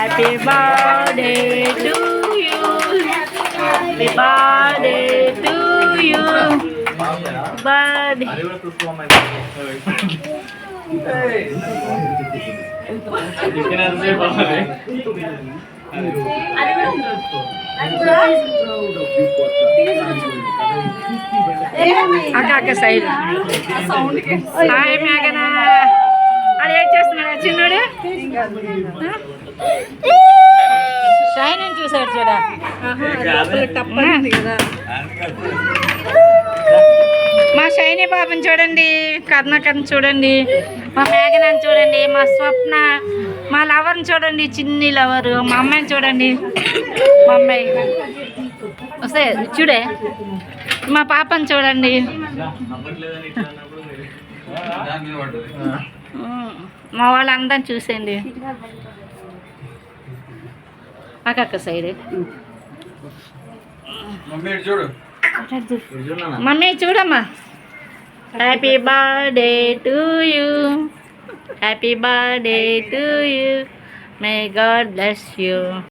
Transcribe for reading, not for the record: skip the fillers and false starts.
Happy birthday to you, happy birthday to you, birthday. అక్క side hi మేఘనా. అది ఏం చేస్తున్నాడు చిన్నోడు? షైన్ అని చూసాడు చూడ. మా షైనీ బాబుని చూడండి, కర్ణాకర్ని చూడండి, మా మేఘనాన్ని చూడండి, మా స్వప్న, మా లవర్ని చూడండి, చిన్ని లవరు, మా అమ్మాయిని చూడండి, మా అమ్మాయి వస్తే చూడే, మా పాపని చూడండి, మా వాళ్ళందరిని చూసేయండి. అక్క సైడ్ మమ్మీ చూడమ్మా. Happy birthday to you, happy birthday to you, may God bless you.